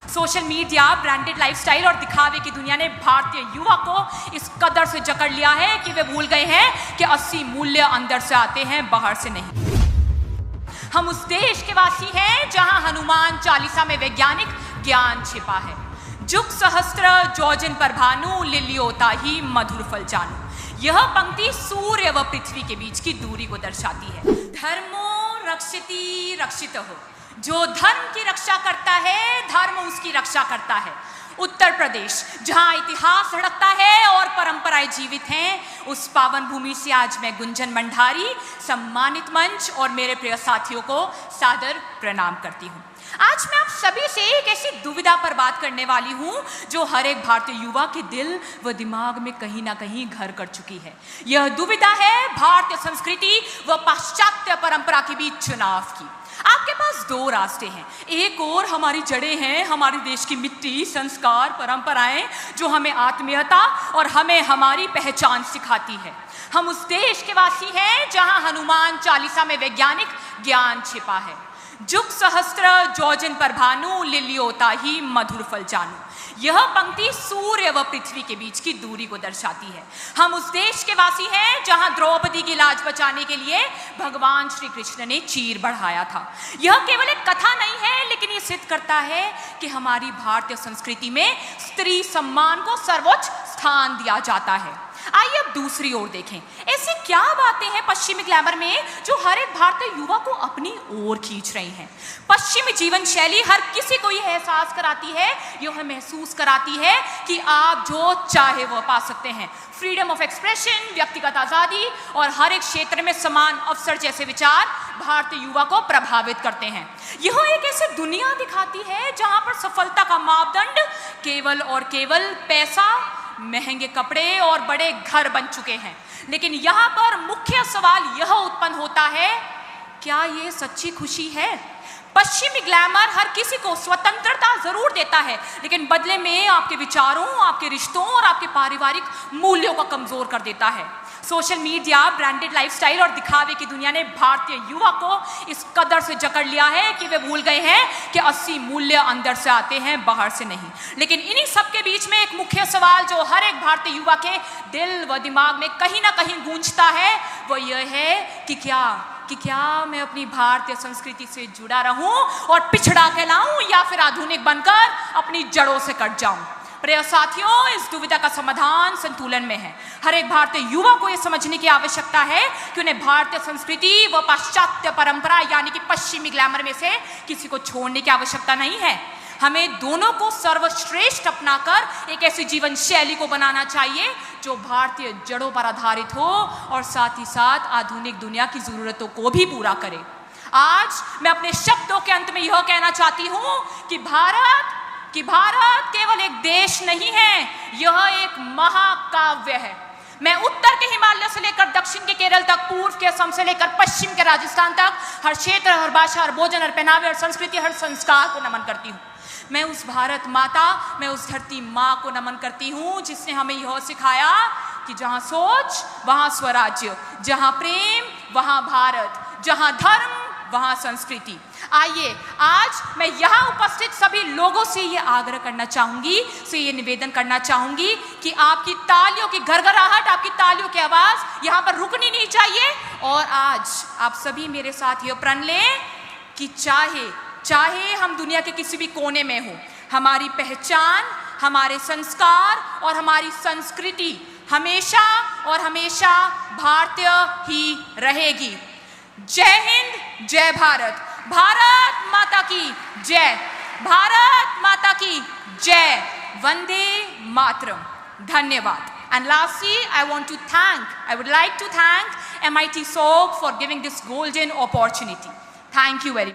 Social media, branded lifestyle और दिखावे की दुनिया ने भारतीय युवा को इस कदर से जकड़ लिया है कि वे भूल गए हैं कि असली मूल्य अंदर से आते हैं, बाहर से नहीं। हम उस देश के वासी हैं जहां हनुमान चालीसा में वैज्ञानिक ज्ञान छिपा है। जुग सहस्त्र जोजन पर भानु, लिलियोता ही मधुर फल जानू। यह पंक्ति सूर्य व पृथ्वी के बीच की दूरी को दर्शाती है। धर्मो रक्षिति रक्षित हो, जो धर्म की रक्षा करता है, धर्म उसकी रक्षा करता है। उत्तर प्रदेश, जहां इतिहास धड़कता है और परंपराएं जीवित हैं, उस पावन भूमि से आज मैं गुंजन मंडारी सम्मानित मंच और मेरे प्रिय साथियों को सादर प्रणाम करती हूं। आज मैं आप सभी से एक ऐसी दुविधा पर बात करने वाली हूं जो हर एक भारतीय युवा के दिल व दिमाग में कहीं ना कहीं घर कर चुकी है। यह दुविधा है भारतीय संस्कृति व पाश्चात्य परंपरा के बीच चुनाव की। आपके पास दो रास्ते हैं। एक और हमारी जड़ें हैं, हमारे देश की मिट्टी, संस्कार, परंपराएं जो हमें आत्मीयता और हमें हमारी पहचान सिखाती है। हम उस देश के वासी हैं जहां हनुमान चालीसा में वैज्ञानिक ज्ञान छिपा है। जुग सहस्त्र जोजन पर भानु, लिलियोता ही मधुर फल जानू। यह पंक्ति सूर्य व पृथ्वी के बीच की दूरी को दर्शाती है। हम उस देश के वासी हैं जहां द्रौपदी की लाज बचाने के लिए भगवान श्री कृष्ण ने चीर बढ़ाया था। यह केवल एक कथा नहीं है, लेकिन यह सिद्ध करता है कि हमारी भारतीय संस्कृति में स्त्री सम्मान को सर्वोच्च स्थान दिया जाता है। आइए अब दूसरी ओर देखें। ऐसी क्या बातें हैं पश्चिमी ग्लैमर में जो हर एक भारतीय युवा को अपनी ओर खींच रही हैं? पश्चिमी जीवन शैली हर किसी को यह एहसास कराती है, यह महसूस कराती है कि आप जो चाहे वह पा सकते हैं। फ्रीडम ऑफ एक्सप्रेशन, व्यक्तिगत आज़ादी और हर एक क्षेत्र में समान अवसर जैसे विचार भारतीय युवा को प्रभावित करते हैं। यह एक ऐसी दुनिया दिखाती है जहां पर सफलता का मापदंड केवल और केवल पैसा, महंगे कपड़े और बड़े घर बन चुके हैं। लेकिन यहाँ पर मुख्य सवाल यह उत्पन्न होता है, क्या ये सच्ची खुशी है? पश्चिमी ग्लैमर हर किसी को स्वतंत्रता जरूर देता है, लेकिन बदले में आपके विचारों, आपके रिश्तों और आपके पारिवारिक मूल्यों को कमजोर कर देता है। सोशल मीडिया, ब्रांडेड लाइफस्टाइल और दिखावे की दुनिया ने भारतीय युवा को इस कदर से जकड़ लिया है कि वे भूल गए हैं कि असली मूल्य अंदर से आते हैं, बाहर से नहीं। लेकिन इन्हीं सब के बीच में एक मुख्य सवाल जो हर एक भारतीय युवा के दिल व दिमाग में कहीं ना कहीं गूंजता है, वो यह है कि क्या मैं अपनी भारतीय संस्कृति से जुड़ा रहूं और पिछड़ा कहलाऊं, या फिर आधुनिक बनकर अपनी जड़ों से कट जाऊं? प्रिय साथियों, इस दुविधा का समाधान संतुलन में है। हर एक भारतीय युवा को यह समझने की आवश्यकता है कि उन्हें भारतीय संस्कृति व पाश्चात्य परंपरा यानी कि पश्चिमी ग्लैमर में से किसी को छोड़ने की आवश्यकता नहीं है। हमें दोनों को सर्वश्रेष्ठ अपनाकर एक ऐसी जीवन शैली को बनाना चाहिए जो भारतीय जड़ों पर आधारित हो और साथ ही साथ आधुनिक दुनिया की जरूरतों को भी पूरा करे। आज मैं अपने शब्दों के अंत में यह कहना चाहती हूं कि भारत केवल एक देश नहीं है, यह एक महाकाव्य है। मैं उत्तर के हिमालय से लेकर दक्षिण के केरल तक, पूर्व के असम से लेकर पश्चिम के राजस्थान तक, हर क्षेत्र, हर भाषा, हर भोजन, हर पहनावे, हर संस्कृति, हर संस्कार को नमन करती हूँ। मैं उस भारत माता, मैं उस धरती माँ को नमन करती हूँ जिसने हमें यह सिखाया कि जहाँ सोच वहाँ स्वराज्य, जहाँ प्रेम वहाँ भारत, जहाँ धर्म वहाँ संस्कृति। आइए आज मैं यहाँ उपस्थित सभी लोगों से ये आग्रह करना चाहूंगी, से ये निवेदन करना चाहूंगी कि आपकी तालियों की गड़गड़ाहट, आपकी तालियों की आवाज यहाँ पर रुकनी नहीं चाहिए। और आज आप सभी मेरे साथ ये प्रण लें कि चाहे हम दुनिया के किसी भी कोने में हो, हमारी पहचान, हमारे संस्कार और हमारी संस्कृति हमेशा और हमेशा भारतीय ही रहेगी। जय हिंद, जय भारत, भारत माता की जय, भारत माता की जय, वंदे मातरम। धन्यवाद। And lastly, I would like to thank MIT SOG for giving this golden opportunity. Thank you very much.